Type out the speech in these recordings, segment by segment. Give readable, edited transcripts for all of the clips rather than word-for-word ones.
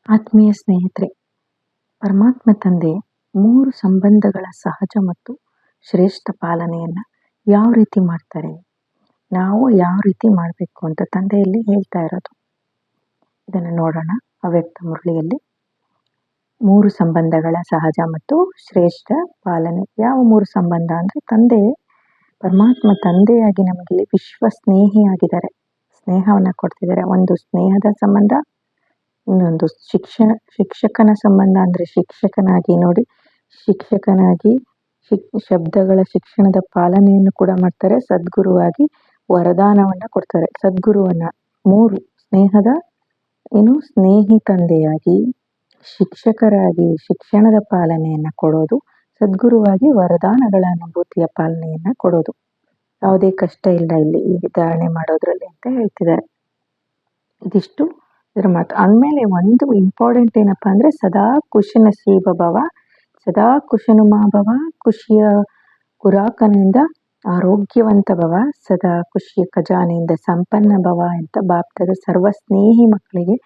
ಆತ್ಮೀಯ ಸ್ನೇಹಿತರೆ, ಪರಮಾತ್ಮ ತಂದೆ 3 ಸಂಬಂಧಗಳ ಸಹಜ ಮತ್ತು ಶ್ರೇಷ್ಠ ಪಾಲನೆಯನ್ನು ಯಾವ ರೀತಿ ಮಾಡ್ತಾರೆ, ನಾವು ಯಾವ ರೀತಿ ಮಾಡಬೇಕು ಅಂತ ತಂದೆಯಲ್ಲಿ ಹೇಳ್ತಾ ಇರೋದು. ಇದನ್ನು ನೋಡೋಣ. ಅವ್ಯಕ್ತ ಮುರಳಿಯಲ್ಲಿ 3 ಸಂಬಂಧಗಳ ಸಹಜ ಮತ್ತು ಶ್ರೇಷ್ಠ ಪಾಲನೆ. ಯಾವ 3 ಸಂಬಂಧ ಅಂದರೆ, ಪರಮಾತ್ಮ ತಂದೆಯಾಗಿ ನಮಗೆ ವಿಶ್ವ ಸ್ನೇಹಿಯಾಗಿದ್ದಾರೆ, ಸ್ನೇಹವನ್ನು ಕೊಡ್ತಿದ್ದಾರೆ. ಒಂದು ಸ್ನೇಹದ ಸಂಬಂಧ, ಇನ್ನೊಂದು ಶಿಕ್ಷಕನ ಸಂಬಂಧ. ಅಂದರೆ ಶಿಕ್ಷಕನಾಗಿ ನೋಡಿ, ಶಿಕ್ಷಕನಾಗಿ ಶಬ್ದಗಳ ಶಿಕ್ಷಣದ ಪಾಲನೆಯನ್ನು ಕೂಡ ಮಾಡ್ತಾರೆ. ಸದ್ಗುರುವಾಗಿ ವರದಾನವನ್ನು ಕೊಡ್ತಾರೆ. ಸದ್ಗುರುವನ್ನ 3 ಸ್ನೇಹದ ಸ್ನೇಹಿ ತಂದೆಯಾಗಿ, ಶಿಕ್ಷಕರಾಗಿ ಶಿಕ್ಷಣದ ಪಾಲನೆಯನ್ನು ಕೊಡೋದು, ಸದ್ಗುರುವಾಗಿ ವರದಾನಗಳ ಅನುಭೂತಿಯ ಪಾಲನೆಯನ್ನು ಕೊಡೋದು. ಯಾವುದೇ ಕಷ್ಟ ಇಲ್ಲ ಇಲ್ಲಿ ಈ ಧಾರಣೆ ಮಾಡೋದ್ರಲ್ಲಿ ಅಂತ ಹೇಳ್ತಿದ್ದಾರೆ. ಇದಿಷ್ಟು ಇದರ ಮಾತು. ಅಂದಮೇಲೆ ಒಂದು ಇಂಪಾರ್ಟೆಂಟ್ ಏನಪ್ಪ ಅಂದರೆ, ಸದಾ ಕುಶನಸೀಬ ಭವ, ಸದಾ ಕುಶನುಮಾಭವ, ಖುಷಿಯ ಕುರಾಕನಿಂದ ಆರೋಗ್ಯವಂತ ಭವ, ಸದಾ ಖುಷಿಯ ಖಜಾನೆಯಿಂದ ಸಂಪನ್ನ ಭವ ಅಂತ ಬಾಪ್ತದ ಸರ್ವ ಸ್ನೇಹಿ ಮಕ್ಕಳಿಗೆ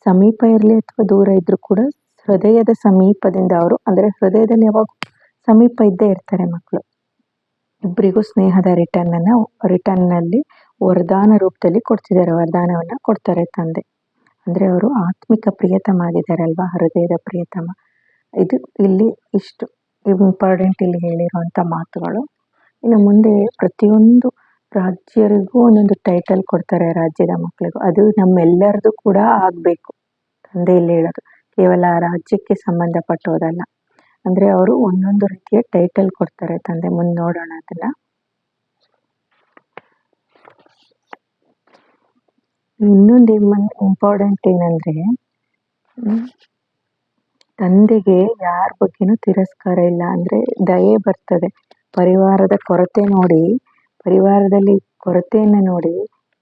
ಸಮೀಪ ಇರಲಿ ಅಥವಾ ದೂರ ಇದ್ರೂ ಕೂಡ ಹೃದಯದ ಸಮೀಪದಿಂದ ಅವರು, ಅಂದರೆ ಹೃದಯದಲ್ಲಿ ಯಾವಾಗ ಸಮೀಪ ಇದ್ದೇ ಇರ್ತಾರೆ ಮಕ್ಕಳು. ಇಬ್ಬರಿಗೂ ಸ್ನೇಹದ ರಿಟರ್ನ್ನಲ್ಲಿ ವರದಾನ ರೂಪದಲ್ಲಿ ಕೊಡ್ತಿದ್ದಾರೆ, ವರದಾನವನ್ನು ಕೊಡ್ತಾರೆ ತಂದೆ. ಅಂದರೆ ಅವರು ಆತ್ಮಿಕ ಪ್ರಿಯತಮ ಆಗಿದ್ದಾರಲ್ವಾ, ಹೃದಯದ ಪ್ರಿಯತಮ. ಇದು ಇಲ್ಲಿ ಇಷ್ಟು ಇಂಪಾರ್ಟೆಂಟ್ ಇಲ್ಲಿ ಹೇಳಿರುವಂಥ ಮಾತುಗಳು. ಇನ್ನು ಮುಂದೆ ಪ್ರತಿಯೊಂದು ರಾಜ್ಯರಿಗೂ ಒಂದೊಂದು ಟೈಟಲ್ ಕೊಡ್ತಾರೆ, ರಾಜ್ಯದ ಮಕ್ಕಳಿಗೂ. ಅದು ನಮ್ಮೆಲ್ಲರದು ಕೂಡ ಆಗಬೇಕು. ತಂದೆ ಇಲ್ಲಿ ಹೇಳೋದು ಕೇವಲ ರಾಜ್ಯಕ್ಕೆ ಸಂಬಂಧಪಟ್ಟೋದಲ್ಲ. ಅಂದರೆ ಅವರು ಒಂದೊಂದು ರೀತಿಯ ಟೈಟಲ್ ಕೊಡ್ತಾರೆ ತಂದೆ. ಮುಂದೆ ನೋಡೋಣ ಅದನ್ನ. ಇನ್ನೊಂದು ಇಂಪಾರ್ಟೆಂಟ್ ಏನಂದ್ರೆ, ತಂದೆಗೆ ಯಾರ ಬಗ್ಗೆನೂ ತಿರಸ್ಕಾರ ಇಲ್ಲ. ಅಂದರೆ ದಯೆ ಬರ್ತದೆ. ಪರಿವಾರದ ಕೊರತೆ ನೋಡಿ, ಪರಿವಾರದಲ್ಲಿ ಕೊರತೆಯನ್ನು ನೋಡಿ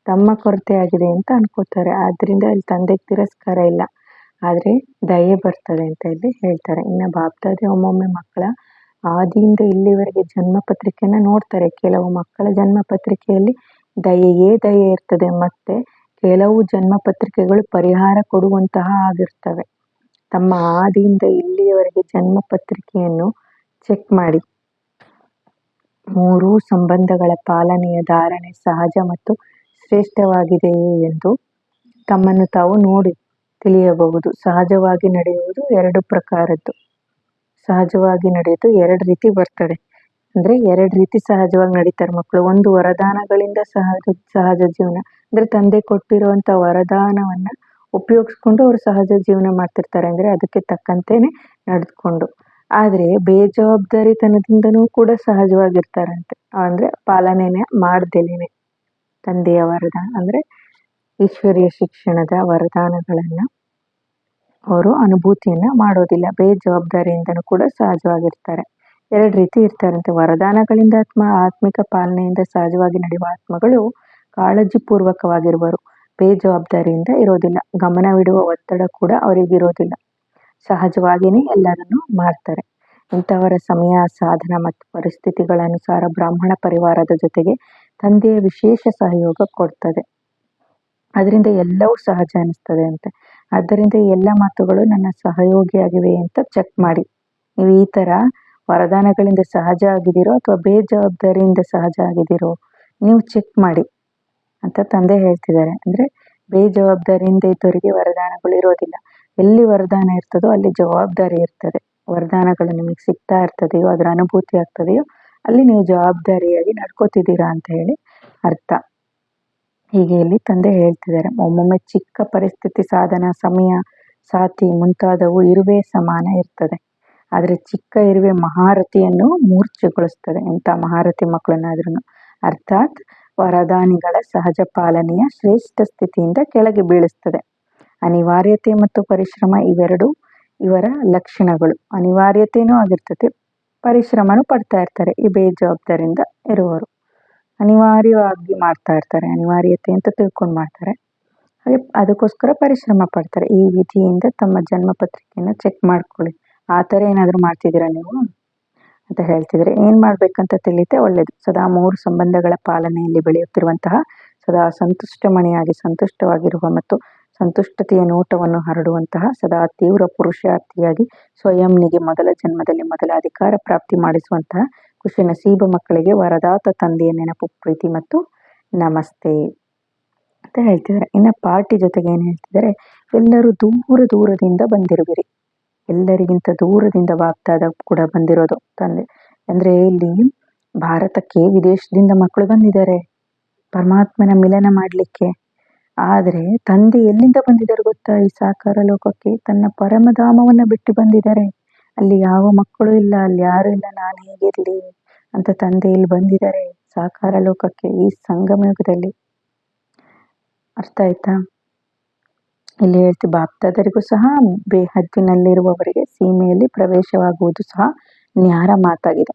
ತಮ್ಮ ಕೊರತೆ ಆಗಿದೆ ಅಂತ ಅನ್ಕೋತಾರೆ. ಆದ್ರಿಂದ ಇಲ್ಲಿ ತಂದೆಗೆ ತಿರಸ್ಕಾರ ಇಲ್ಲ, ಆದರೆ ದಯೆ ಬರ್ತದೆ ಅಂತ ಇಲ್ಲಿ ಹೇಳ್ತಾರೆ. ಇನ್ನು ಬಾಪ್ದಾದೆ ಒಮ್ಮೊಮ್ಮೆ ಮಕ್ಕಳ ಆದಿಯಿಂದ ಇಲ್ಲಿವರೆಗೆ ಜನ್ಮ ಪತ್ರಿಕೆಯನ್ನು ನೋಡ್ತಾರೆ. ಕೆಲವು ಮಕ್ಕಳ ಜನ್ಮ ಪತ್ರಿಕೆಯಲ್ಲಿ ದಯೆ ಇರ್ತದೆ, ಮತ್ತೆ ಕೆಲವು ಜನ್ಮ ಪತ್ರಿಕೆಗಳು ಪರಿಹಾರ ಕೊಡುವಂತಹ ಆಗಿರ್ತವೆ. ತಮ್ಮ ಆದಿಯಿಂದ ಇಲ್ಲಿಯವರೆಗೆ ಜನ್ಮ ಪತ್ರಿಕೆಯನ್ನು ಚೆಕ್ ಮಾಡಿ 3 ಸಂಬಂಧಗಳ ಪಾಲನೆಯ ಧಾರಣೆ ಸಹಜ ಮತ್ತು ಶ್ರೇಷ್ಠವಾಗಿದೆಯೇ ಎಂದು ತಮ್ಮನ್ನು ತಾವು ನೋಡಿ ತಿಳಿಯಬಹುದು. ಸಹಜವಾಗಿ ನಡೆಯುವುದು 2 ಪ್ರಕಾರದ್ದು. ಸಹಜವಾಗಿ ನಡೆಯೋದು 2 ರೀತಿ ಬರ್ತದೆ. ಅಂದರೆ 2 ರೀತಿ ಸಹಜವಾಗಿ ನಡೀತಾರೆ ಮಕ್ಕಳು. ಒಂದು ವರದಾನಗಳಿಂದ ಸಹಜ ಜೀವನ, ಅಂದರೆ ತಂದೆ ಕೊಟ್ಟಿರುವಂಥ ವರದಾನವನ್ನು ಉಪಯೋಗಿಸ್ಕೊಂಡು ಅವರು ಸಹಜ ಜೀವನ ಮಾಡ್ತಿರ್ತಾರೆ. ಅಂದರೆ ಅದಕ್ಕೆ ತಕ್ಕಂತೆಯೇ ನಡೆದುಕೊಂಡು. ಆದರೆ ಬೇಜವಾಬ್ದಾರಿತನದಿಂದನೂ ಕೂಡ ಸಹಜವಾಗಿರ್ತಾರಂತೆ. ಅಂದರೆ ಪಾಲನೆನೇ ಮಾಡ್ದೇನೆ ತಂದೆಯ ವರದಾನ, ಅಂದರೆ ಈಶ್ವರೀಯ ಶಿಕ್ಷಣದ ವರದಾನಗಳನ್ನು ಅವರು ಅನುಭೂತಿಯನ್ನು ಮಾಡೋದಿಲ್ಲ. ಬೇಜವಾಬ್ದಾರಿಯಿಂದನೂ ಕೂಡ ಸಹಜವಾಗಿರ್ತಾರೆ. 2 ರೀತಿ ಇರ್ತಾರಂತೆ. ವರದಾನಗಳಿಂದ ಆತ್ಮಿಕ ಪಾಲನೆಯಿಂದ ಸಹಜವಾಗಿ ನಡೆಯುವ ಆತ್ಮಗಳು ಕಾಳಜಿಪೂರ್ವಕವಾಗಿರುವರು, ಬೇಜವಾಬ್ದಾರಿಯಿಂದ ಇರೋದಿಲ್ಲ. ಗಮನವಿಡುವ ಒತ್ತಡ ಕೂಡ ಅವರಿಗಿರೋದಿಲ್ಲ, ಸಹಜವಾಗಿಯೇ ಎಲ್ಲರನ್ನೂ ಮಾಡ್ತಾರೆ. ಇಂಥವರ ಸಮಯ, ಸಾಧನ ಮತ್ತು ಪರಿಸ್ಥಿತಿಗಳ ಅನುಸಾರ ಬ್ರಾಹ್ಮಣ ಪರಿವಾರದ ಜೊತೆಗೆ ತಂದೆಯ ವಿಶೇಷ ಸಹಯೋಗ ಕೊಡ್ತದೆ. ಅದರಿಂದ ಎಲ್ಲವೂ ಸಹಜ ಅನಿಸ್ತದೆ ಅಂತೆ. ಆದ್ದರಿಂದ ಎಲ್ಲ ಮಾತುಗಳು ನನ್ನ ಸಹಯೋಗಿಯಾಗಿವೆ ಅಂತ ಚೆಕ್ ಮಾಡಿ. ನೀವು ಈ ಥರ ವರದಾನಗಳಿಂದ ಸಹಜ ಆಗಿದ್ದೀರೋ ಅಥವಾ ಬೇಜವಾಬ್ದಾರಿಯಿಂದ ಸಹಜ ಆಗಿದ್ದೀರೋ ನೀವು ಚೆಕ್ ಮಾಡಿ ಅಂತ ತಂದೆ ಹೇಳ್ತಿದ್ದಾರೆ. ಅಂದರೆ ಬೇಜವಾಬ್ದಾರಿಯಿಂದ ಇದ್ದವರಿಗೆ ವರದಾನಗಳು ಇರೋದಿಲ್ಲ. ಎಲ್ಲಿ ವರದಾನ ಇರ್ತದೋ ಅಲ್ಲಿ ಜವಾಬ್ದಾರಿ ಇರ್ತದೆ. ವರದಾನಗಳು ನಿಮಗೆ ಸಿಗ್ತಾ ಇರ್ತದೆಯೋ, ಅದರ ಅನುಭೂತಿ ಆಗ್ತದೆಯೋ, ಅಲ್ಲಿ ನೀವು ಜವಾಬ್ದಾರಿಯಾಗಿ ನಡ್ಕೋತಿದ್ದೀರಾ ಅಂತ ಹೇಳಿ ಅರ್ಥ. ಹೀಗೆ ಇಲ್ಲಿ ತಂದೆ ಹೇಳ್ತಿದ್ದಾರೆ. ಒಮ್ಮೊಮ್ಮೆ ಚಿಕ್ಕ ಪರಿಸ್ಥಿತಿ, ಸಾಧನ, ಸಮಯ, ಸಾಥಿ ಮುಂತಾದವು ಇರುವೆ ಸಮಾನ ಇರ್ತದೆ. ಆದರೆ ಚಿಕ್ಕ ಇರುವೆ ಮಹಾರಥಿಯನ್ನು ಮೂರ್ಛೆಗೊಳಿಸ್ತದೆ. ಇಂಥ ಮಹಾರಥಿ ಮಕ್ಕಳನ್ನಾದ್ರೂ, ಅರ್ಥಾತ್ ವರದಾನಿಗಳ ಸಹಜ ಪಾಲನೆಯ ಶ್ರೇಷ್ಠ ಸ್ಥಿತಿಯಿಂದ ಕೆಳಗೆ ಬೀಳಿಸ್ತದೆ. ಅನಿವಾರ್ಯತೆ ಮತ್ತು ಪರಿಶ್ರಮ ಇವೆರಡು ಇವರ ಲಕ್ಷಣಗಳು. ಅನಿವಾರ್ಯತೆಯೂ ಆಗಿರ್ತದೆ, ಪರಿಶ್ರಮನೂ ಪಡ್ತಾ ಇರ್ತಾರೆ. ಈ ಬೇಜವಾಬ್ದಾರಿಯಿಂದ ಇರುವವರು ಅನಿವಾರ್ಯವಾಗಿ ಮಾಡ್ತಾ ಇರ್ತಾರೆ. ಅನಿವಾರ್ಯತೆ ಅಂತ ತಿಳ್ಕೊಂಡು ಮಾಡ್ತಾರೆ, ಹಾಗೆ ಅದಕ್ಕೋಸ್ಕರ ಪರಿಶ್ರಮ ಪಡ್ತಾರೆ. ಈ ವಿಧಿಯಿಂದ ತಮ್ಮ ಜನ್ಮ ಪತ್ರಿಕೆಯನ್ನು ಚೆಕ್ ಮಾಡ್ಕೊಳ್ಳಿ. ಆ ಥರ ಏನಾದರೂ ಮಾಡ್ತಿದ್ದೀರಾ ನೀವು ಅಂತ ಹೇಳ್ತಿದ್ರೆ, ಏನು ಮಾಡ್ಬೇಕಂತ ತಿಳಿಯುತ್ತೆ ಒಳ್ಳೆಯದು. ಸದಾ 3 ಸಂಬಂಧಗಳ ಪಾಲನೆಯಲ್ಲಿ ಬೆಳೆಯುತ್ತಿರುವಂತಹ, ಸದಾ ಸಂತುಷ್ಟಮಣಿಯಾಗಿ ಸಂತುಷ್ಟವಾಗಿರುವ ಮತ್ತು ಸಂತುಷ್ಟತೆಯ ನೋಟವನ್ನು ಹರಡುವಂತಹ ಸದಾ ತೀವ್ರ ಪುರುಷಾರ್ಥಿಯಾಗಿ ಸ್ವಯಂನಿಗೆ ಮೊದಲ ಜನ್ಮದಲ್ಲಿ ಮೊದಲ ಅಧಿಕಾರ ಪ್ರಾಪ್ತಿ ಮಾಡಿಸುವಂತಹ ಖುಷಿ ನಸೀಬ ಮಕ್ಕಳಿಗೆ ವರದಾತ ತಂದೆಯ ನೆನಪು ಪ್ರೀತಿ ಮತ್ತು ನಮಸ್ತೆ ಅಂತ ಹೇಳ್ತಿದ್ದಾರೆ. ಇನ್ನು ಪಾರ್ಟಿ ಜೊತೆಗೆ ಏನು ಹೇಳ್ತಿದ್ದಾರೆ, ಎಲ್ಲರೂ ದೂರದಿಂದ ಬಂದಿರುವಿರಿ. ಎಲ್ಲರಿಗಿಂತ ದೂರದಿಂದ ಬಾಪ್ದಾದ ಕೂಡ ಬಂದಿರೋದು ತಂದೆ. ಅಂದ್ರೆ ಇಲ್ಲಿ ಭಾರತಕ್ಕೆ ವಿದೇಶದಿಂದ ಮಕ್ಕಳು ಬಂದಿದ್ದಾರೆ ಪರಮಾತ್ಮನ ಮಿಲನ ಮಾಡಲಿಕ್ಕೆ. ಆದರೆ ತಂದೆ ಎಲ್ಲಿಂದ ಬಂದಿದ್ದಾರೆ ಗೊತ್ತಾ? ಈ ಸಾಕಾರ ಲೋಕಕ್ಕೆ ತನ್ನ ಪರಮಧಾಮವನ್ನ ಬಿಟ್ಟು ಬಂದಿದ್ದಾರೆ. ಅಲ್ಲಿ ಯಾವ ಮಕ್ಕಳು ಇಲ್ಲ, ಅಲ್ಲಿ ಯಾರು ಇಲ್ಲ, ನಾನು ಹೇಗಿರ್ಲಿ ಅಂತ ತಂದೆ ಇಲ್ಲಿ ಬಂದಿದ್ದಾರೆ ಸಾಕಾರ ಲೋಕಕ್ಕೆ ಈ ಸಂಗಮ ಯುಗದಲ್ಲಿ. ಅರ್ಥ ಆಯ್ತಾ? ಇಲ್ಲಿ ಹೇಳ್ತಿ ಬಾಪ್ದಾದರಿಗೂ ಸಹ ಬೇಹದ್ದಿನಲ್ಲಿರುವವರಿಗೆ ಸೀಮೆಯಲ್ಲಿ ಪ್ರವೇಶವಾಗುವುದು ಸಹ ನ್ಯಾರ ಮಾತಾಗಿದೆ.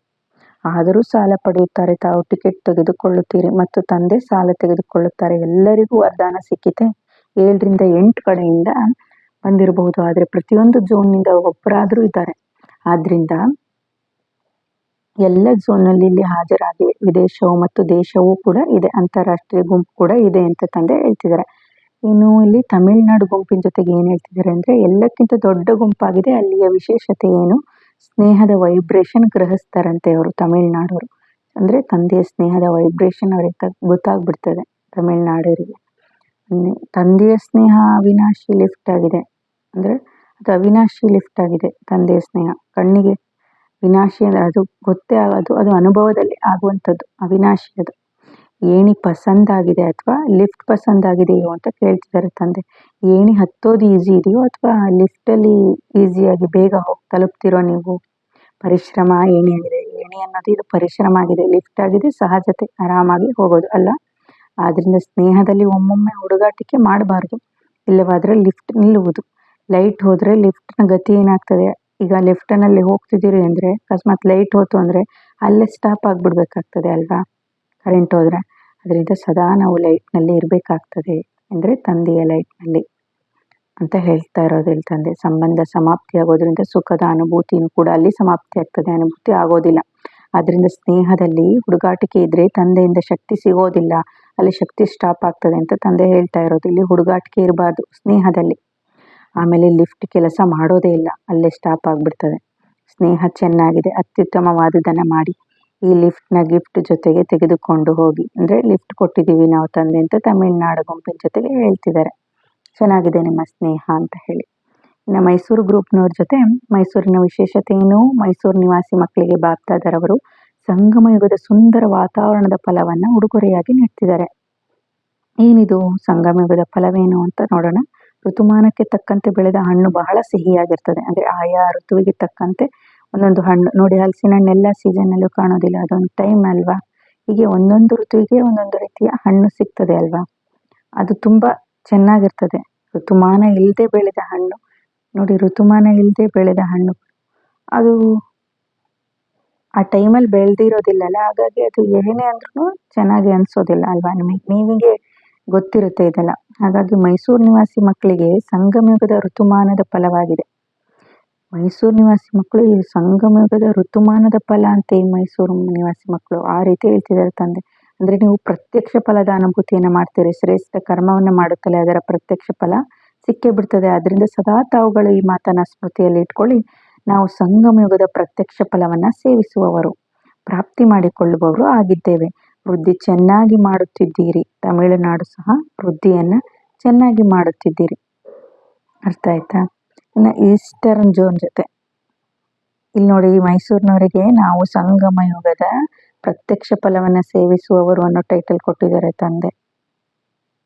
ಆದರೂ ಸಾಲ ಪಡೆಯುತ್ತಾರೆ, ತಾವು ಟಿಕೆಟ್ ತೆಗೆದುಕೊಳ್ಳುತ್ತೀರಿ ಮತ್ತು ತಂದೆ ಸಾಲ ತೆಗೆದುಕೊಳ್ಳುತ್ತಾರೆ. ಎಲ್ಲರಿಗೂ ವರದಾನ ಸಿಕ್ಕಿತೆ. 7 ರಿಂದ 8 ಕಡೆಯಿಂದ ಬಂದಿರಬಹುದು, ಆದರೆ ಪ್ರತಿಯೊಂದು ಝೋನ್ನಿಂದ ಒಬ್ಬರಾದರೂ ಇದ್ದಾರೆ. ಆದ್ರಿಂದ ಎಲ್ಲ ಝೋನ್ನಲ್ಲಿ ಇಲ್ಲಿ ಹಾಜರಾಗಿವೆ. ವಿದೇಶವು ಮತ್ತು ದೇಶವೂ ಕೂಡ ಇದೆ, ಅಂತಾರಾಷ್ಟ್ರೀಯ ಗುಂಪು ಕೂಡ ಇದೆ ಅಂತ ತಂದೆ ಹೇಳ್ತಿದ್ದಾರೆ. ಇನ್ನು ಇಲ್ಲಿ ತಮಿಳುನಾಡು ಗುಂಪಿನ ಜೊತೆಗೆ ಏನು ಹೇಳ್ತಿದ್ದಾರೆ ಅಂದ್ರೆ, ಎಲ್ಲಕ್ಕಿಂತ ದೊಡ್ಡ ಗುಂಪಾಗಿದೆ. ಅಲ್ಲಿಯ ವಿಶೇಷತೆ ಏನು? ಸ್ನೇಹದ ವೈಬ್ರೇಷನ್ ಗ್ರಹಿಸ್ತಾರಂತೆ ಅವರು ತಮಿಳುನಾಡವರು. ಅಂದ್ರೆ ತಂದೆಯ ಸ್ನೇಹದ ವೈಬ್ರೇಷನ್ ಅವರಿಗೆ ಗೊತ್ತಾಗ್ಬಿಡ್ತದೆ ತಮಿಳುನಾಡವರಿಗೆ. ತಂದೆಯ ಸ್ನೇಹ ಅವಿನಾಶಿ ಲಿಫ್ಟ್ ಆಗಿದೆ, ಅಂದ್ರೆ ಅದು ಅವಿನಾಶಿ ಲಿಫ್ಟ್ ಆಗಿದೆ. ತಂದೆಯ ಸ್ನೇಹ ಕಣ್ಣಿಗೆ ವಿನಾಶಿ ಅಂದ್ರೆ ಅದು ಗೊತ್ತೇ ಆಗೋದು, ಅದು ಅನುಭವದಲ್ಲಿ ಆಗುವಂಥದ್ದು, ಅವಿನಾಶಿ. ಅದು ಏಣಿ ಪಸಂದಾಗಿದೆ ಅಥವಾ ಲಿಫ್ಟ್ ಪಸಂದಾಗಿದೆಯೋ ಅಂತ ಕೇಳ್ತಿದ್ದಾರೆ ತಂದೆ. ಏಣಿ ಹತ್ತೋದು ಈಸಿ ಇದೆಯೋ ಅಥವಾ ಲಿಫ್ಟಲ್ಲಿ ಈಸಿಯಾಗಿ ಬೇಗ ಹೋಗಿ ತಲುಪ್ತಿರೋ ನೀವು? ಪರಿಶ್ರಮ ಏಣಿ ಆಗಿದೆ. ಏಣಿ ಅನ್ನೋದು ಇದು ಪರಿಶ್ರಮ ಆಗಿದೆ, ಲಿಫ್ಟ್ ಆಗಿದೆ ಸಹಜತೆ, ಆರಾಮಾಗಿ ಹೋಗೋದು ಅಲ್ಲ. ಆದ್ರಿಂದ ಸ್ನೇಹದಲ್ಲಿ ಒಮ್ಮೊಮ್ಮೆ ಹುಡುಗಾಟಿಕೆ ಮಾಡಬಾರ್ದು, ಇಲ್ಲವಾದ್ರೆ ಲಿಫ್ಟ್ ನಿಲ್ಲುವುದು. ಲೈಟ್ ಹೋದ್ರೆ ಲಿಫ್ಟ್ನ ಗತಿ ಏನಾಗ್ತದೆ? ಈಗ ಲಿಫ್ಟ್ನಲ್ಲಿ ಹೋಗ್ತಿದ್ದೀರಿ ಅಂದ್ರೆ ಅಕಸ್ಮಾತ್ ಲೈಟ್ ಹೋತು ಅಂದ್ರೆ ಅಲ್ಲೇ ಸ್ಟಾಪ್ ಆಗಿಬಿಡ್ಬೇಕಾಗ್ತದೆ ಅಲ್ವಾ, ಕರೆಂಟ್ ಹೋದ್ರೆ. ಅದರಿಂದ ಸದಾ ನಾವು ಲೈಟ್ನಲ್ಲಿ ಇರಬೇಕಾಗ್ತದೆ, ಅಂದರೆ ತಂದೆಯ ಲೈಟ್ನಲ್ಲಿ ಅಂತ ಹೇಳ್ತಾ ಇರೋದು ಇಲ್ಲಿ ತಂದೆ. ಸಂಬಂಧ ಸಮಾಪ್ತಿ ಆಗೋದ್ರಿಂದ ಸುಖದ ಅನುಭೂತಿಯೂ ಕೂಡ ಅಲ್ಲಿ ಸಮಾಪ್ತಿ ಆಗ್ತದೆ, ಅನುಭೂತಿ ಆಗೋದಿಲ್ಲ. ಅದರಿಂದ ಸ್ನೇಹದಲ್ಲಿ ಹುಡುಗಾಟಿಕೆ ಇದ್ರೆ ತಂದೆಯಿಂದ ಶಕ್ತಿ ಸಿಗೋದಿಲ್ಲ, ಅಲ್ಲಿ ಶಕ್ತಿ ಸ್ಟಾಪ್ ಆಗ್ತದೆ ಅಂತ ತಂದೆ ಹೇಳ್ತಾ ಇರೋದು. ಇಲ್ಲಿ ಹುಡುಗಾಟಿಕೆ ಇರಬಾರ್ದು ಸ್ನೇಹದಲ್ಲಿ. ಆಮೇಲೆ ಲಿಫ್ಟ್ ಕೆಲಸ ಮಾಡೋದೇ ಇಲ್ಲ, ಅಲ್ಲೇ ಸ್ಟಾಪ್ ಆಗಿಬಿಡ್ತದೆ. ಸ್ನೇಹ ಚೆನ್ನಾಗಿದೆ, ಅತ್ಯುತ್ತಮವಾದದನ್ನು ಮಾಡಿ ಈ ಲಿಫ್ಟ್ನ ಗಿಫ್ಟ್ ಜೊತೆಗೆ ತೆಗೆದುಕೊಂಡು ಹೋಗಿ. ಅಂದರೆ ಲಿಫ್ಟ್ ಕೊಟ್ಟಿದ್ದೀವಿ ನಾವು ತಂದೆ ಅಂತ ತಮಿಳುನಾಡು ಗುಂಪಿನ ಜೊತೆಗೆ ಹೇಳ್ತಿದ್ದಾರೆ. ಚೆನ್ನಾಗಿದೆ ನಿಮ್ಮ ಸ್ನೇಹ ಅಂತ ಹೇಳಿ. ಇನ್ನು ಮೈಸೂರು ಗ್ರೂಪ್ನವ್ರ ಜೊತೆ ಮೈಸೂರಿನ ವಿಶೇಷತೆ ಏನು? ಮೈಸೂರು ನಿವಾಸಿ ಮಕ್ಕಳಿಗೆ ಬಾಪ್ದಾದರವರು ಸಂಗಮ ಯುಗದ ಸುಂದರ ವಾತಾವರಣದ ಫಲವನ್ನು ಉಡುಗೊರೆಯಾಗಿ ನೀಡ್ತಿದ್ದಾರೆ. ಏನಿದು ಸಂಗಮ ಯುಗದ ಫಲವೇನು ಅಂತ ನೋಡೋಣ. ಋತುಮಾನಕ್ಕೆ ತಕ್ಕಂತೆ ಬೆಳೆದ ಹಣ್ಣು ಬಹಳ ಸಿಹಿಯಾಗಿರ್ತದೆ. ಅಂದರೆ ಆಯಾ ಋತುವಿಗೆ ತಕ್ಕಂತೆ ಒಂದೊಂದು ಹಣ್ಣು ನೋಡಿ, ಹಲಸಿನ ಹಣ್ಣೆಲ್ಲ ಸೀಸನ್ನಲ್ಲೂ ಕಾಣೋದಿಲ್ಲ, ಅದೊಂದು ಟೈಮ್ ಅಲ್ವಾ. ಹೀಗೆ ಒಂದೊಂದು ಋತುವಿಗೆ ಒಂದೊಂದು ರೀತಿಯ ಹಣ್ಣು ಸಿಗ್ತದೆ ಅಲ್ವಾ, ಅದು ತುಂಬ ಚೆನ್ನಾಗಿರ್ತದೆ. ಋತುಮಾನ ಇಲ್ಲದೆ ಬೆಳೆದ ಹಣ್ಣು ನೋಡಿ, ಋತುಮಾನ ಇಲ್ಲದೆ ಬೆಳೆದ ಹಣ್ಣು ಅದು ಆ ಟೈಮಲ್ಲಿ ಬೆಳೆದಿರೋದಿಲ್ಲಲ್ಲ, ಹಾಗಾಗಿ ಅದು ಏನೇ ಅಂದ್ರೂ ಚೆನ್ನಾಗಿ ಅನಿಸೋದಿಲ್ಲ ಅಲ್ವಾ. ನಿಮಗೆ ಗೊತ್ತಿರುತ್ತೆ ಇದೆಲ್ಲ. ಹಾಗಾಗಿ ಮೈಸೂರು ನಿವಾಸಿ ಮಕ್ಕಳಿಗೆ ಸಂಗಮಯುಗದ ಋತುಮಾನದ ಫಲವಾಗಿದೆ. ಮೈಸೂರು ನಿವಾಸಿ ಮಕ್ಕಳು ಈ ಸಂಗಮಯುಗದ ಋತುಮಾನದ ಫಲ ಅಂತ ಈ ಮೈಸೂರು ನಿವಾಸಿ ಮಕ್ಕಳು ಆ ರೀತಿ ಹೇಳ್ತಿದ್ದಾರೆ ತಂದೆ. ಅಂದರೆ ನೀವು ಪ್ರತ್ಯಕ್ಷ ಫಲದ ಅನುಭೂತಿಯನ್ನು ಮಾಡ್ತೀರಿ, ಶ್ರೇಷ್ಠ ಕರ್ಮವನ್ನು ಮಾಡುತ್ತಲೇ ಅದರ ಪ್ರತ್ಯಕ್ಷ ಫಲ ಸಿಕ್ಕೇ ಬಿಡ್ತದೆ. ಅದರಿಂದ ಸದಾ ತಾವುಗಳು ಈ ಮಾತನ್ನ ಸ್ಮೃತಿಯಲ್ಲಿ ಇಟ್ಕೊಳ್ಳಿ. ನಾವು ಸಂಗಮಯುಗದ ಪ್ರತ್ಯಕ್ಷ ಫಲವನ್ನು ಸೇವಿಸುವವರು, ಪ್ರಾಪ್ತಿ ಮಾಡಿಕೊಳ್ಳುವವರು ಆಗಿದ್ದೇವೆ. ವೃದ್ಧಿ ಚೆನ್ನಾಗಿ ಮಾಡುತ್ತಿದ್ದೀರಿ. ತಮಿಳುನಾಡು ಸಹ ವೃದ್ಧಿಯನ್ನು ಚೆನ್ನಾಗಿ ಮಾಡುತ್ತಿದ್ದೀರಿ. ಅರ್ಥ ಆಯ್ತಾ? ಇನ್ನು ಈಸ್ಟರ್ನ್ ಝೋನ್ ಜೊತೆ ಇಲ್ಲಿ ನೋಡಿ, ಮೈಸೂರಿನವರಿಗೆ ನಾವು ಸಂಗಮ ಯುಗದ ಪ್ರತ್ಯಕ್ಷ ಫಲವನ್ನು ಸೇವಿಸುವವರು ಅನ್ನೋ ಟೈಟಲ್ ಕೊಟ್ಟಿದ್ದಾರೆ ತಂದೆ.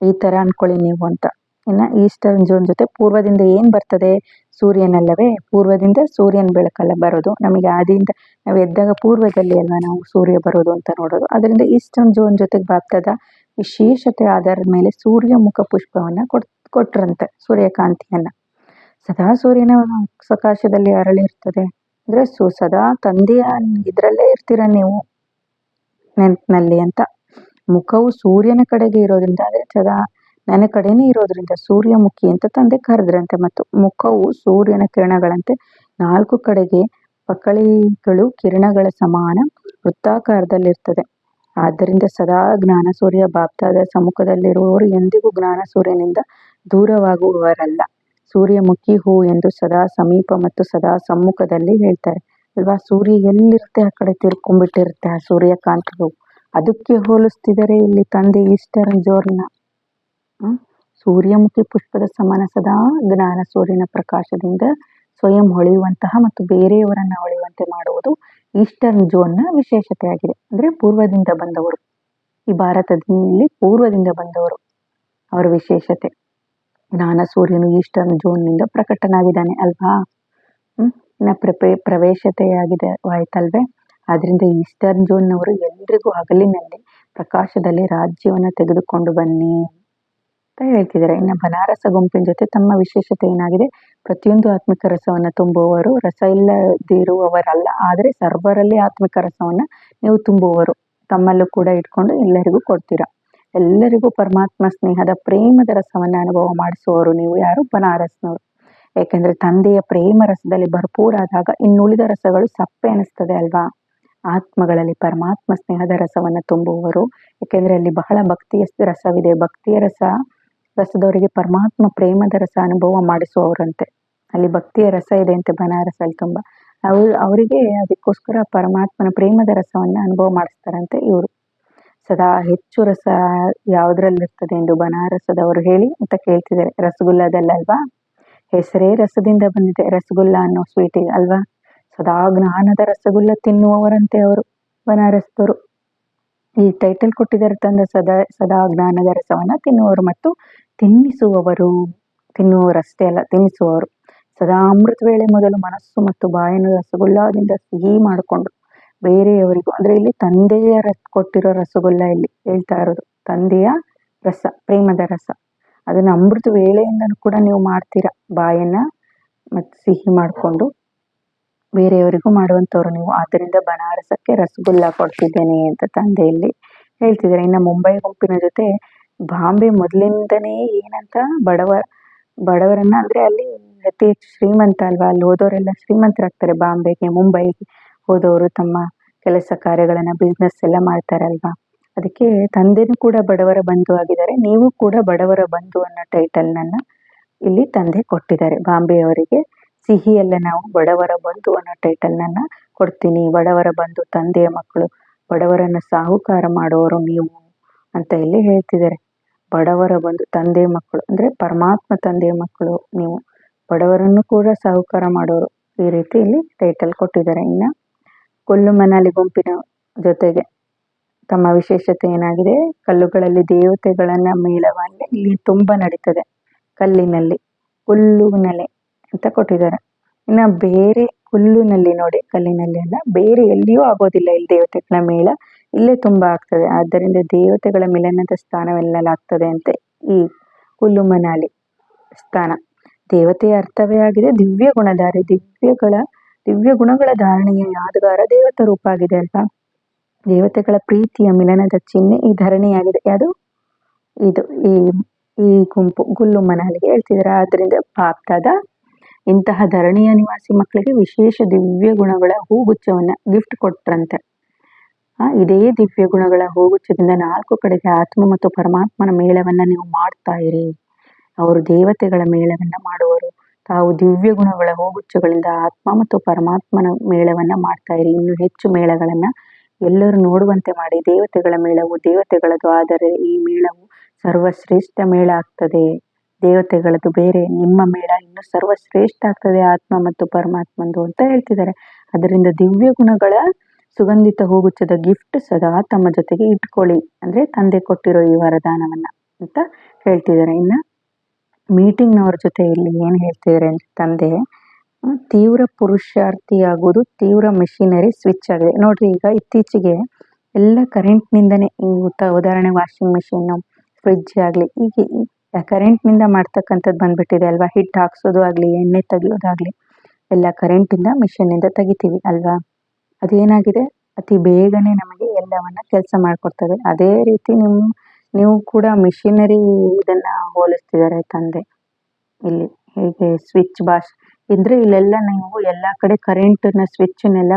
ಈ ಥರ ಅಂದ್ಕೊಳ್ಳಿ ನೀವು ಅಂತ. ಇನ್ನು ಈಸ್ಟರ್ನ್ ಝೋನ್ ಜೊತೆ ಪೂರ್ವದಿಂದ ಏನು ಬರ್ತದೆ? ಸೂರ್ಯನಲ್ಲವೇ? ಪೂರ್ವದಿಂದ ಸೂರ್ಯನ ಬೆಳಕಲ್ಲ ಬರೋದು ನಮಗೆ. ಆದಿಯಿಂದ ನಾವು ಎದ್ದಾಗ ಪೂರ್ವದಲ್ಲಿ ಅಲ್ವಾ ನಾವು ಸೂರ್ಯ ಬರೋದು ಅಂತ ನೋಡೋದು. ಅದರಿಂದ ಈಸ್ಟರ್ನ್ ಝೋನ್ ಜೊತೆಗೆ ಬಾಪ್ದಾದ ವಿಶೇಷತೆ ಆಧಾರದ ಮೇಲೆ ಸೂರ್ಯಮುಖ ಪುಷ್ಪವನ್ನು ಕೊಟ್ರಂತೆ, ಸೂರ್ಯಕಾಂತಿಯನ್ನು. ಸದಾ ಸೂರ್ಯನ ಸಕಾಶದಲ್ಲಿ ಅರಳಿರ್ತದೆ. ಅಂದರೆ ಸದಾ ತಂದೆಯ ಇದರಲ್ಲೇ ಇರ್ತೀರ ನೀವು ನೆನಪಿನಲ್ಲಿ ಅಂತ. ಮುಖವು ಸೂರ್ಯನ ಕಡೆಗೆ ಇರೋದ್ರಿಂದ, ಅಂದರೆ ಸದಾ ನನ್ನ ಕಡೆನೇ ಇರೋದ್ರಿಂದ ಸೂರ್ಯಮುಖಿ ಅಂತ ತಂದೆ ಕರೆದ್ರಂತೆ. ಮತ್ತು ಮುಖವು ಸೂರ್ಯನ ಕಿರಣಗಳಂತೆ 4 ಕಡೆಗೆ ಪಕಳಿಗಳು ಕಿರಣಗಳ ಸಮಾನ ವೃತ್ತಾಕಾರದಲ್ಲಿರ್ತದೆ. ಆದ್ದರಿಂದ ಸದಾ ಜ್ಞಾನ ಸೂರ್ಯ ಬಾಪ್ದಾದ ಸಮ್ಮುಖದಲ್ಲಿರುವವರು ಎಂದಿಗೂ ಜ್ಞಾನ ಸೂರ್ಯನಿಂದ ದೂರವಾಗುವವರಲ್ಲ. ಸೂರ್ಯಮುಖಿ ಹೂ ಎಂದು ಸದಾ ಸಮೀಪ ಮತ್ತು ಸದಾ ಸಮ್ಮುಖದಲ್ಲಿ ಹೇಳ್ತಾರೆ ಅಲ್ವಾ. ಸೂರ್ಯ ಎಲ್ಲಿರುತ್ತೆ ಆ ಕಡೆ ತಿರ್ಕೊಂಡ್ಬಿಟ್ಟಿರುತ್ತೆ ಆ ಸೂರ್ಯಕಾಂತವು. ಅದಕ್ಕೆ ಹೋಲಿಸ್ತಿದ್ದಾರೆ ಇಲ್ಲಿ ತಂದೆ ಈಸ್ಟರ್ ಜೋರ್ನ. ಸೂರ್ಯಮುಖಿ ಪುಷ್ಪದ ಸಮಾನ ಸದಾ ಜ್ಞಾನ ಸೂರ್ಯನ ಪ್ರಕಾಶದಿಂದ ಸ್ವಯಂ ಹೊಳೆಯುವಂತಹ ಮತ್ತು ಬೇರೆಯವರನ್ನ ಹೊಳೆಯುವಂತೆ ಮಾಡುವುದು ಈಸ್ಟರ್ನ್ ಝೋನ್ನ ವಿಶೇಷತೆಯಾಗಿದೆ. ಅಂದ್ರೆ ಪೂರ್ವದಿಂದ ಬಂದವರು, ಈ ಭಾರತದಲ್ಲಿ ಪೂರ್ವದಿಂದ ಬಂದವರು ಅವರ ವಿಶೇಷತೆ. ಜ್ಞಾನ ಸೂರ್ಯನು ಈಸ್ಟರ್ನ್ ಝೋನ್ನಿಂದ ಪ್ರಕಟನಾಗಿದ್ದಾನೆ ಅಲ್ವಾ. ಇನ್ನ ಪ್ರವೇಶತೆಯಾಗಿದೆ ಆಯ್ತಲ್ವೇ. ಆದ್ರಿಂದ ಈಸ್ಟರ್ನ್ ಝೋನ್ನವರು ಎಲ್ರಿಗೂ ಹಗಲಿನಲ್ಲಿ ಪ್ರಕಾಶದಲ್ಲಿ ರಾಜ್ಯವನ್ನ ತೆಗೆದುಕೊಂಡು ಬನ್ನಿ ಅಂತ ಹೇಳ್ತಿದ್ದಾರೆ. ಇನ್ನು ಬನಾರಸ ಗುಂಪಿನ ಜೊತೆ ತಮ್ಮ ವಿಶೇಷತೆ ಏನಾಗಿದೆ, ಪ್ರತಿಯೊಂದು ಆತ್ಮಿಕ ರಸವನ್ನ ತುಂಬುವವರು, ರಸ ಇಲ್ಲದಿರುವವರಲ್ಲ, ಆದರೆ ಸರ್ವರಲ್ಲಿ ಆತ್ಮಿಕ ರಸವನ್ನ ನೀವು ತುಂಬುವವರು, ತಮ್ಮಲ್ಲೂ ಕೂಡ ಇಟ್ಕೊಂಡು ಎಲ್ಲರಿಗೂ ಕೊಡ್ತೀರಾ. ಎಲ್ಲರಿಗೂ ಪರಮಾತ್ಮ ಸ್ನೇಹದ ಪ್ರೇಮದ ರಸವನ್ನ ಅನುಭವ ಮಾಡಿಸುವವರು ನೀವು ಯಾರು, ಬನಾರಸ್ನವರು. ಯಾಕೆಂದ್ರೆ ತಂದೆಯ ಪ್ರೇಮ ರಸದಲ್ಲಿ ಭರ್ಪೂರಾದಾಗ ಇನ್ನುಳಿದ ರಸಗಳು ಸಪ್ಪೆ ಅನಿಸ್ತದೆ ಅಲ್ವಾ. ಆತ್ಮಗಳಲ್ಲಿ ಪರಮಾತ್ಮ ಸ್ನೇಹದ ರಸವನ್ನ ತುಂಬುವವರು, ಯಾಕೆಂದ್ರೆ ಅಲ್ಲಿ ಬಹಳ ಭಕ್ತಿಯ ರಸವಿದೆ. ಭಕ್ತಿಯ ರಸದವರಿಗೆ ಪರಮಾತ್ಮ ಪ್ರೇಮದ ರಸ ಅನುಭವ ಮಾಡಿಸುವವರಂತೆ. ಅಲ್ಲಿ ಭಕ್ತಿಯ ರಸ ಇದೆ ಅಂತೆ ಬನಾರಸಲ್ಲಿ ತುಂಬ. ಅವರಿಗೆ ಅದಕ್ಕೋಸ್ಕರ ಪರಮಾತ್ಮನ ಪ್ರೇಮದ ರಸವನ್ನ ಅನುಭವ ಮಾಡಿಸ್ತಾರಂತೆ ಇವರು. ಸದಾ ಹೆಚ್ಚು ರಸ ಯಾವುದ್ರಲ್ಲಿರ್ತದೆ ಎಂದು ಬನಾರಸದವರು ಹೇಳಿ ಅಂತ ಕೇಳ್ತಿದ್ದಾರೆ. ರಸಗುಲ್ಲದಲ್ಲಲ್ವಾ. ಹೆಸರೇ ರಸದಿಂದ ಬಂದಿದೆ, ರಸಗುಲ್ಲ ಅನ್ನೋ ಸ್ವೀಟಿಗೆ ಅಲ್ವಾ. ಸದಾ ಜ್ಞಾನದ ರಸಗುಲ್ಲ ತಿನ್ನುವವರಂತೆ ಅವರು ಬನಾರಸ್ದವರು. ಈ ಟೈಟಲ್ ಕೊಟ್ಟಿದ್ದಾರೆ ತಂದ ಸದಾ ಜ್ಞಾನದ ರಸವನ್ನ ತಿನ್ನುವವರು ಮತ್ತು ತಿನ್ನಿಸುವವರು. ತಿನ್ನುವವರಷ್ಟೇ ಅಲ್ಲ, ತಿನ್ನಿಸುವವರು. ಸದಾ ಅಮೃತ ವೇಳೆ ಮೊದಲು ಮನಸ್ಸು ಮತ್ತು ಬಾಯನ್ನು ರಸಗುಲ್ಲದಿಂದ ಸಿಹಿ ಮಾಡಿಕೊಂಡು ಬೇರೆಯವರಿಗೂ, ಅಂದ್ರೆ ಇಲ್ಲಿ ತಂದೆಯ ಕೊಟ್ಟಿರೋ ರಸಗುಲ್ಲ ಇಲ್ಲಿ ಹೇಳ್ತಾ ಇರೋದು. ತಂದೆಯ ರಸ, ಪ್ರೇಮದ ರಸ, ಅದನ್ನ ಅಮೃತ ವೇಳೆಯಿಂದನೂ ಕೂಡ ನೀವು ಮಾಡ್ತೀರಾ. ಬಾಯನ್ನ ಮತ್ತು ಸಿಹಿ ಮಾಡಿಕೊಂಡು ಬೇರೆಯವರಿಗೂ ಮಾಡುವಂಥವ್ರು ನೀವು. ಆದ್ದರಿಂದ ಬನಾರಸಕ್ಕೆ ರಸಗುಲ್ಲ ಕೊಡ್ತಿದ್ದೇನೆ ಅಂತ ತಂದೆಯಲ್ಲಿ ಹೇಳ್ತಿದ್ದಾರೆ. ಇನ್ನು ಮುಂಬೈ ಗುಂಪಿನ ಜೊತೆ ಬಾಂಬೆ ಮೊದಲಿಂದನೇ ಏನಂತ ಬಡವರನ್ನ, ಅಂದ್ರೆ ಅಲ್ಲಿ ಅತಿ ಹೆಚ್ಚು ಶ್ರೀಮಂತ ಅಲ್ವಾ, ಅಲ್ಲಿ ಹೋದವರೆಲ್ಲ ಶ್ರೀಮಂತರಾಗ್ತಾರೆ. ಬಾಂಬೆಗೆ ಮುಂಬೈಗೆ ಹೋದವರು ತಮ್ಮ ಕೆಲಸ ಕಾರ್ಯಗಳನ್ನ ಬಿಸ್ನೆಸ್ ಎಲ್ಲ ಮಾಡ್ತಾರಲ್ವಾ. ಅದಕ್ಕೆ ತಂದೆನೂ ಕೂಡ ಬಡವರ ಬಂಧು ಆಗಿದ್ದಾರೆ. ನೀವು ಕೂಡ ಬಡವರ ಬಂಧು ಅನ್ನೋ ಟೈಟಲ್ನನ್ನ ಇಲ್ಲಿ ತಂದೆ ಕೊಟ್ಟಿದ್ದಾರೆ. ಬಾಂಬೆಯವರಿಗೆ ಸಿಹಿ ಎಲ್ಲ ನಾವು ಬಡವರ ಬಂಧು ಅನ್ನೋ ಟೈಟಲ್ನನ್ನ ಕೊಡ್ತೀನಿ. ಬಡವರ ಬಂಧು ತಂದೆಯ ಮಕ್ಕಳು, ಬಡವರನ್ನ ಸಾಹುಕಾರ ಮಾಡುವವರು ನೀವು ಅಂತ ಇಲ್ಲಿ ಹೇಳ್ತಿದ್ದಾರೆ. ಬಡವರ ಬಂಧು ತಂದೆಯ ಮಕ್ಕಳು ಅಂದ್ರೆ ಪರಮಾತ್ಮ ತಂದೆಯ ಮಕ್ಕಳು ನೀವು, ಬಡವರನ್ನು ಕೂಡ ಸಾಹುಕಾರ ಮಾಡೋರು, ಈ ರೀತಿ ಇಲ್ಲಿ ಟೈಟಲ್ ಕೊಟ್ಟಿದ್ದಾರೆ. ಇನ್ನ ಕೊಲ್ಲು ಮನಾಲಿ ಗುಂಪಿನ ಜೊತೆಗೆ ತಮ್ಮ ವಿಶೇಷತೆ ಏನಾಗಿದೆ, ಕಲ್ಲುಗಳಲ್ಲಿ ದೇವತೆಗಳನ್ನ ಮೇಳವನ್ನ ಇಲ್ಲಿ ತುಂಬಾ ನಡೀತದೆ. ಕಲ್ಲಿನಲ್ಲಿ ಕುಲ್ಲುನಲೆ ಅಂತ ಕೊಟ್ಟಿದ್ದಾರೆ. ಇನ್ನ ಬೇರೆ ಕುಲ್ಲುನಲ್ಲಿ ನೋಡಿ, ಕಲ್ಲಿನಲ್ಲಿ ಅಲ್ಲ, ಬೇರೆ ಎಲ್ಲಿಯೂ ಆಗೋದಿಲ್ಲ ಇಲ್ಲಿ ದೇವತೆಗಳ ಮೇಳ, ಇಲ್ಲೇ ತುಂಬಾ ಆಗ್ತದೆ. ಆದ್ದರಿಂದ ದೇವತೆಗಳ ಮಿಲನದ ಸ್ಥಾನವೆಲ್ಲಾಗ್ತದೆ ಅಂತೆ ಈ ಕುಲ್ಲು ಮನಾಲಿ ಸ್ಥಾನ. ದೇವತೆಯ ಅರ್ಥವೇ ಆಗಿದೆ ದಿವ್ಯ ಗುಣಧಾರಿ. ದಿವ್ಯ ಗುಣಗಳ ಧಾರಣೆಯ ಯಾದಗಾರ ದೇವತ ರೂಪ ಆಗಿದೆ ಅಲ್ವಾ. ದೇವತೆಗಳ ಪ್ರೀತಿಯ ಮಿಲನದ ಚಿಹ್ನೆ ಈ ಧರಣಿಯಾಗಿದೆ. ಯಾವುದು ಇದು, ಈ ಗುಂಪು ಗುಲ್ಲು ಮನಾಲಿಗೆ ಹೇಳ್ತಿದ್ದಾರೆ. ಆದ್ರಿಂದ ಪಾಪ್ತಾದ ಇಂತಹ ಧರಣಿಯ ನಿವಾಸಿ ಮಕ್ಕಳಿಗೆ ವಿಶೇಷ ದಿವ್ಯ ಗುಣಗಳ ಹೂಗುಚ್ಛವನ್ನ ಗಿಫ್ಟ್ ಕೊಟ್ರಂತೆ. ಇದೇ ದಿವ್ಯ ಗುಣಗಳ ಹೂಗುಚ್ಛದಿಂದ 4 ಕಡೆಗೆ ಆತ್ಮ ಮತ್ತು ಪರಮಾತ್ಮನ ಮೇಳವನ್ನ ನೀವು ಮಾಡ್ತಾ ಇರಿ. ಅವರು ದೇವತೆಗಳ ಮೇಳವನ್ನ ಮಾಡುವರು, ತಾವು ದಿವ್ಯ ಗುಣಗಳ ಹೂಗುಚ್ಛಗಳಿಂದ ಆತ್ಮ ಮತ್ತು ಪರಮಾತ್ಮನ ಮೇಳವನ್ನ ಮಾಡ್ತಾ ಇರಿ. ಇನ್ನು ಹೆಚ್ಚು ಮೇಳಗಳನ್ನ ಎಲ್ಲರೂ ನೋಡುವಂತೆ ಮಾಡಿ. ದೇವತೆಗಳ ಮೇಳವು ದೇವತೆಗಳದು, ಆದರೆ ಈ ಮೇಳವು ಸರ್ವಶ್ರೇಷ್ಠ ಮೇಳ ಆಗ್ತದೆ. ದೇವತೆಗಳದ್ದು ಬೇರೆ, ನಿಮ್ಮ ಮೇಳ ಇನ್ನು ಸರ್ವಶ್ರೇಷ್ಠ ಆಗ್ತದೆ ಆತ್ಮ ಮತ್ತು ಪರಮಾತ್ಮಂದು ಅಂತ ಹೇಳ್ತಿದ್ದಾರೆ. ಅದರಿಂದ ದಿವ್ಯ ಗುಣಗಳ ಸುಗಂಧಿತ ಹೂಗುಚ್ಛದ ಗಿಫ್ಟ್ ಸದಾ ತಮ್ಮ ಜೊತೆಗೆ ಇಟ್ಕೊಳ್ಳಿ, ಅಂದ್ರೆ ತಂದೆ ಕೊಟ್ಟಿರೋ ಈ ವರದಾನವನ್ನ ಅಂತ ಹೇಳ್ತಿದ್ದಾರೆ. ಇನ್ನ ಮೀಟಿಂಗ್ನವ್ರ ಜೊತೆ ಇಲ್ಲಿ ಏನ್ ಹೇಳ್ತಿದ್ದಾರೆ ಅಂದ್ರೆ ತಂದೆ, ತೀವ್ರ ಪುರುಷಾರ್ಥಿಯಾಗುವುದು ತೀವ್ರ ಮೆಷಿನರಿ ಸ್ವಿಚ್ ಆಗಿದೆ. ನೋಡ್ರಿ, ಈಗ ಇತ್ತೀಚೆಗೆ ಎಲ್ಲ ಕರೆಂಟ್ನಿಂದನೇ, ಉದಾಹರಣೆ ವಾಷಿಂಗ್ ಮೆಷಿನ್, ಫ್ರಿಡ್ಜ್ ಆಗ್ಲಿ, ಈಗ ಕರೆಂಟ್ನಿಂದ ಮಾಡ್ತಕ್ಕಂಥದ್ದು ಬಂದ್ಬಿಟ್ಟಿದೆ ಅಲ್ವಾ. ಹಿಟ್ಟು ಹಾಕ್ಸೋದು ಆಗ್ಲಿ, ಎಣ್ಣೆ ತೆಗಿಯೋದಾಗ್ಲಿ ಎಲ್ಲ ಕರೆಂಟಿಂದ ಮಿಷನ್ನಿಂದ ತೆಗಿತೀವಿ ಅಲ್ವಾ. ಅದೇನಾಗಿದೆ, ಅತಿ ಬೇಗನೆ ನಮಗೆ ಎಲ್ಲವನ್ನ ಕೆಲಸ ಮಾಡ್ಕೊಡ್ತದೆ. ಅದೇ ರೀತಿ ನೀವು ಕೂಡ ಮಿಷಿನರಿ ಇದನ್ನ ಹೋಲಿಸ್ತಿದ್ದಾರೆ ತಂದೆ ಇಲ್ಲಿ. ಹೀಗೆ ಸ್ವಿಚ್ ಬಾಶ್ ಇದ್ರೆ ಇಲ್ಲೆಲ್ಲ ನೀವು ಎಲ್ಲಾ ಕಡೆ ಕರೆಂಟ್ನ ಸ್ವಿಚ್ನೆಲ್ಲ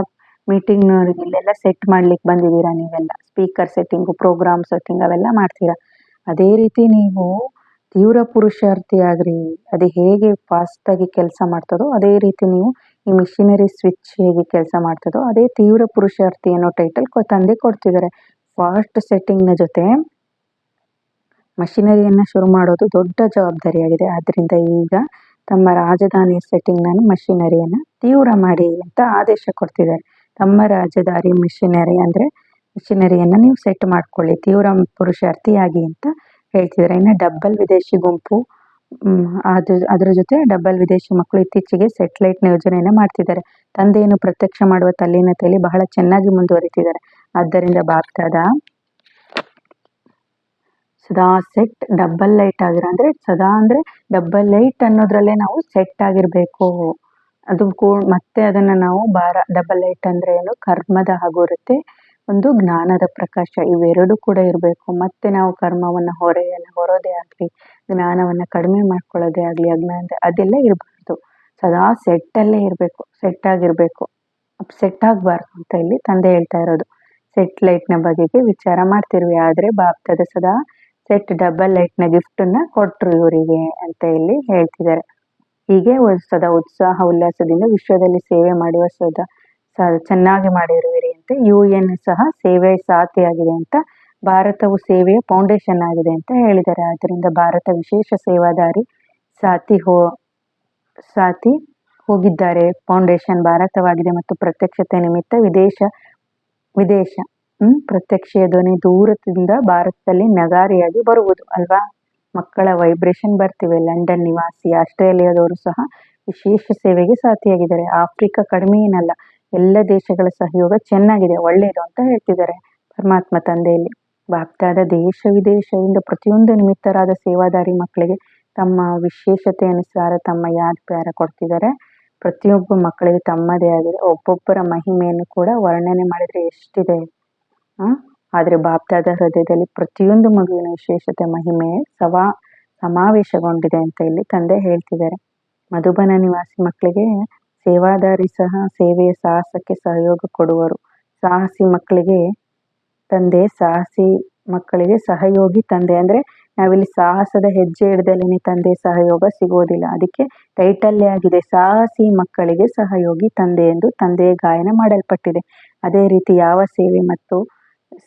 ಮೀಟಿಂಗ್ನವ್ರಿಗೆ ಇಲ್ಲೆಲ್ಲ ಸೆಟ್ ಮಾಡ್ಲಿಕ್ಕೆ ಬಂದಿದ್ದೀರಾ ನೀವೆಲ್ಲ. ಸ್ಪೀಕರ್ ಸೆಟ್ಟಿಂಗು, ಪ್ರೋಗ್ರಾಮ್ ಸೆಟ್ಟಿಂಗ್ ಅವೆಲ್ಲ ಮಾಡ್ತೀರಾ. ಅದೇ ರೀತಿ ನೀವು ತೀವ್ರ ಪುರುಷಾರ್ಥಿ ಆಗ್ರಿ. ಅದು ಹೇಗೆ ಫಾಸ್ಟಾಗಿ ಕೆಲಸ ಮಾಡ್ತದೋ ಅದೇ ರೀತಿ ನೀವು ಈ ಮಿಷಿನರಿ ಸ್ವಿಚ್ ಹೇಗೆ ಕೆಲಸ ಮಾಡ್ತದೋ ಅದೇ ತೀವ್ರ ಪುರುಷಾರ್ಥಿ ಅನ್ನೋ ಟೈಟಲ್ ತಂದೆ ಕೊಡ್ತಿದ್ದಾರೆ. ಫಾಸ್ಟ್ ಸೆಟ್ಟಿಂಗ್ನ ಜೊತೆ ಮಷಿನರಿಯನ್ನು ಶುರು ಮಾಡೋದು ದೊಡ್ಡ ಜವಾಬ್ದಾರಿಯಾಗಿದೆ. ಆದ್ದರಿಂದ ಈಗ ತಮ್ಮ ರಾಜಧಾನಿ ಸೆಟ್ಟಿಂಗ್ನ ಮಷಿನರಿಯನ್ನು ತೀವ್ರ ಮಾಡಿ ಅಂತ ಆದೇಶ ಕೊಡ್ತಿದ್ದಾರೆ. ತಮ್ಮ ರಾಜಧಾನಿ ಮಿಷಿನರಿಯನ್ನು ನೀವು ಸೆಟ್ ಮಾಡ್ಕೊಳ್ಳಿ, ತೀವ್ರ ಪುರುಷಾರ್ಥಿಯಾಗಿ ಅಂತ ಹೇಳ್ತಿದ್ದಾರೆ. ಇನ್ನು ಡಬ್ಬಲ್ ವಿದೇಶಿ ಗುಂಪು ಅದರ ಜೊತೆ ಡಬ್ಬಲ್ ವಿದೇಶಿ ಮಕ್ಕಳು ಇತ್ತೀಚೆಗೆ ಸೆಟಲೈಟ್ನ ಯೋಜನೆಯನ್ನು ಮಾಡ್ತಿದ್ದಾರೆ. ತಂದೆಯನ್ನು ಪ್ರತ್ಯಕ್ಷ ಮಾಡುವ ತಲ್ಲೀನತೆಯಲ್ಲಿ ಬಹಳ ಚೆನ್ನಾಗಿ ಮುಂದುವರಿತಿದ್ದಾರೆ. ಆದ್ದರಿಂದ ಬಾಪ್ದಾದ ಸದಾ ಸೆಟ್ ಡಬ್ಬಲ್ ಲೈಟ್ ಆಗಿರೋ ಅಂದರೆ ಸದಾ ಅಂದರೆ ಡಬ್ಬಲ್ ಲೈಟ್ ಅನ್ನೋದ್ರಲ್ಲೇ ನಾವು ಸೆಟ್ ಆಗಿರಬೇಕು. ಅದು ಮತ್ತೆ ಅದನ್ನು ನಾವು ಡಬ್ಬಲ್ ಲೈಟ್ ಅಂದರೆ ಏನು, ಕರ್ಮದ ಹಗುರತೆ, ಒಂದು ಜ್ಞಾನದ ಪ್ರಕಾಶ, ಇವೆರಡೂ ಕೂಡ ಇರಬೇಕು. ಮತ್ತೆ ನಾವು ಕರ್ಮವನ್ನು ಹೊರೋದೇ ಆಗಲಿ, ಜ್ಞಾನವನ್ನು ಕಡಿಮೆ ಮಾಡ್ಕೊಳ್ಳೋದೇ ಆಗಲಿ, ಅಜ್ಞಾನದ ಅದೆಲ್ಲ ಇರಬಾರ್ದು. ಸದಾ ಸೆಟ್ಟಲ್ಲೇ ಇರಬೇಕು, ಸೆಟ್ ಆಗಿರಬೇಕು, ಅಪ್ಸೆಟ್ ಆಗಬಾರ್ದು ಅಂತ ಇಲ್ಲಿ ತಂದೆ ಹೇಳ್ತಾ ಇರೋದು. ಸೆಟ್ ಲೈಟ್ನ ಬಗೆಗೆ ವಿಚಾರ ಮಾಡ್ತಿರ್ವಿ. ಆದರೆ ಬಾಪ್ದಾದ ಸದಾ ಸೆಟ್ ಡಬ್ಬಲ್ ಲೈಟ್ನ ಗಿಫ್ಟನ್ನು ಕೊಟ್ಟರು ಇವರಿಗೆ ಅಂತ ಇಲ್ಲಿ ಹೇಳ್ತಿದ್ದಾರೆ. ಹೀಗೆ ಸದಾ ಉತ್ಸಾಹ ಉಲ್ಲಾಸದಿಂದ ವಿಶ್ವದಲ್ಲಿ ಸೇವೆ ಮಾಡುವ ಚೆನ್ನಾಗಿ ಮಾಡಿರುವಿರಿ ಅಂತ UN ಸಹ ಸೇವೆ ಸಾಥಿಯಾಗಿದೆ ಅಂತ, ಭಾರತವು ಸೇವೆಯ ಫೌಂಡೇಶನ್ ಆಗಿದೆ ಅಂತ ಹೇಳಿದ್ದಾರೆ. ಆದ್ದರಿಂದ ಭಾರತ ವಿಶೇಷ ಸೇವಾದಾರಿ ಸಾಥಿ ಹೋಗಿದ್ದಾರೆ. ಫೌಂಡೇಶನ್ ಭಾರತವಾಗಿದೆ ಮತ್ತು ಪ್ರತ್ಯಕ್ಷತೆ ನಿಮಿತ್ತ ವಿದೇಶ ಪ್ರತ್ಯಕ್ಷೆಯ ಧ್ವನಿ ದೂರದಿಂದ ಭಾರತದಲ್ಲಿ ನಗಾರಿಯಾಗಿ ಬರುವುದು ಅಲ್ವಾ. ಮಕ್ಕಳ ವೈಬ್ರೇಷನ್ ಬರ್ತಿವೆ. ಲಂಡನ್ ನಿವಾಸಿ ಆಸ್ಟ್ರೇಲಿಯಾದವರು ಸಹ ವಿಶೇಷ ಸೇವೆಗೆ ಸಾಥಿಯಾಗಿದ್ದಾರೆ. ಆಫ್ರಿಕಾ ಕಡಿಮೆ ಏನಲ್ಲ, ಎಲ್ಲ ದೇಶಗಳ ಸಹಯೋಗ ಚೆನ್ನಾಗಿದೆ, ಒಳ್ಳೆಯದು ಅಂತ ಹೇಳ್ತಿದ್ದಾರೆ ಪರಮಾತ್ಮ ತಂದೆಯಲ್ಲಿ. ಬಾಪ್ದಾದ ದೇಶ ವಿದೇಶದಿಂದ ಪ್ರತಿಯೊಂದು ನಿಮಿತ್ತರಾದ ಸೇವಾದಾರಿ ಮಕ್ಕಳಿಗೆ ತಮ್ಮ ವಿಶೇಷತೆ ಅನುಸಾರ ತಮ್ಮ ಯಾದ್ ಪ್ಯಾರ ಕೊಡ್ತಿದ್ದಾರೆ. ಪ್ರತಿಯೊಬ್ಬ ಮಕ್ಕಳಿಗೆ ತಮ್ಮದೇ ಆಗಿದೆ. ಒಬ್ಬೊಬ್ಬರ ಮಹಿಮೆಯನ್ನು ಕೂಡ ವರ್ಣನೆ ಮಾಡಿದರೆ ಎಷ್ಟಿದೆ. ಆದರೆ ಬಾಪ್ದಾದ ಹೃದಯದಲ್ಲಿ ಪ್ರತಿಯೊಂದು ಮಗುವಿನ ವಿಶೇಷತೆ ಮಹಿಮೆ ಸಮಾವೇಶಗೊಂಡಿದೆ ಅಂತ ಇಲ್ಲಿ ತಂದೆ ಹೇಳ್ತಿದ್ದಾರೆ. ಮಧುಬನ ನಿವಾಸಿ ಮಕ್ಕಳಿಗೆ ಸೇವಾದಾರಿ ಸಹ ಸೇವೆಯ ಸಾಹಸಕ್ಕೆ ಸಹಯೋಗ ಕೊಡುವರು. ಸಾಹಸಿ ಮಕ್ಕಳಿಗೆ ಸಹಯೋಗಿ ತಂದೆ. ಅಂದರೆ ನಾವಿಲ್ಲಿ ಸಾಹಸದ ಹೆಜ್ಜೆ ಹಿಡ್ದಲೇ ತಂದೆ ಸಹಯೋಗ ಸಿಗೋದಿಲ್ಲ. ಅದಕ್ಕೆ ಟೈಟಲ್ಲೇ ಆಗಿದೆ, ಸಾಹಸಿ ಮಕ್ಕಳಿಗೆ ಸಹಯೋಗಿ ತಂದೆ ಎಂದು ತಂದೆಯ ಗಾಯನ ಮಾಡಲ್ಪಟ್ಟಿದೆ. ಅದೇ ರೀತಿ ಯಾವ ಸೇವೆ ಮತ್ತು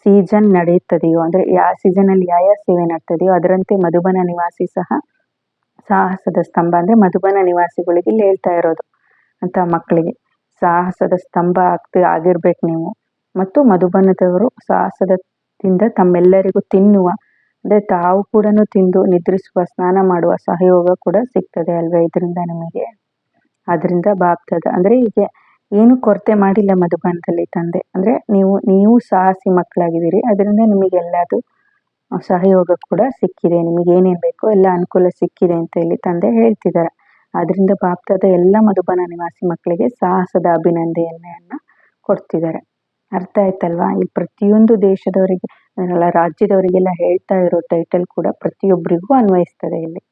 ಸೀಸನ್ ನಡೆಯುತ್ತದೆಯೋ, ಅಂದರೆ ಯಾವ ಸೀಸನಲ್ಲಿ ಯಾವ ಸೇವೆ ನಡ್ತದೆಯೋ ಅದರಂತೆ ಮಧುಬನ ನಿವಾಸಿ ಸಹ ಸಾಹಸದ ಸ್ತಂಭ. ಅಂದರೆ ಮಧುಬನ ನಿವಾಸಿಗಳಿಗೆ ಇಲ್ಲಿ ಹೇಳ್ತಾ ಇರೋದು ಅಂತ ಮಕ್ಕಳಿಗೆ ಸಾಹಸದ ಸ್ತಂಭ ಆಗಿರ್ಬೇಕು ನೀವು. ಮತ್ತು ಮಧುಬನದವರು ಸಾಹಸದಿಂದ ತಮ್ಮೆಲ್ಲರಿಗೂ ತಿನ್ನುವ, ಅಂದರೆ ತಾವು ಕೂಡ ತಿಂದು ನಿದ್ರಿಸುವ, ಸ್ನಾನ ಮಾಡುವ ಸಹಯೋಗ ಕೂಡ ಸಿಗ್ತದೆ ಅಲ್ವೇ ಇದರಿಂದ ನಿಮಗೆ. ಅದರಿಂದ ಬಾಪ್ದಾದ ಅಂದರೆ ಈಗ ಏನು ಕೊರತೆ ಮಾಡಿಲ್ಲ ಮಧುಬನದಲ್ಲಿ ತಂದೆ. ಅಂದರೆ ನೀವು ಸಾಹಸಿ ಮಕ್ಕಳಾಗಿದ್ದೀರಿ, ಅದರಿಂದ ನಿಮಗೆಲ್ಲದು ಸಹಯೋಗ ಕೂಡ ಸಿಕ್ಕಿದೆ, ನಿಮಗೆ ಏನೇನು ಬೇಕೋ ಎಲ್ಲ ಅನುಕೂಲ ಸಿಕ್ಕಿದೆ ಅಂತ ಇಲ್ಲಿ ತಂದೆ ಹೇಳ್ತಿದ್ದಾರೆ. ಅದರಿಂದ ಬಾಪ್ದಾದ ಎಲ್ಲ ಮಧುಬನ ನಿವಾಸಿ ಮಕ್ಕಳಿಗೆ ಸಾಹಸದ ಅಭಿನಂದನೆಯನ್ನು ಕೊಡ್ತಿದ್ದಾರೆ. ಅರ್ಥ ಆಯ್ತಲ್ವಾ. ಇಲ್ಲಿ ಪ್ರತಿಯೊಂದು ದೇಶದವರಿಗೆ ರಾಜ್ಯದವರಿಗೆಲ್ಲ ಹೇಳ್ತಾ ಇರೋ ಟೈಟಲ್ ಕೂಡ ಪ್ರತಿಯೊಬ್ಬರಿಗೂ ಅನ್ವಯಿಸ್ತದೆ ಇಲ್ಲಿ.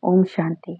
ಓಂ ಶಾಂತಿ.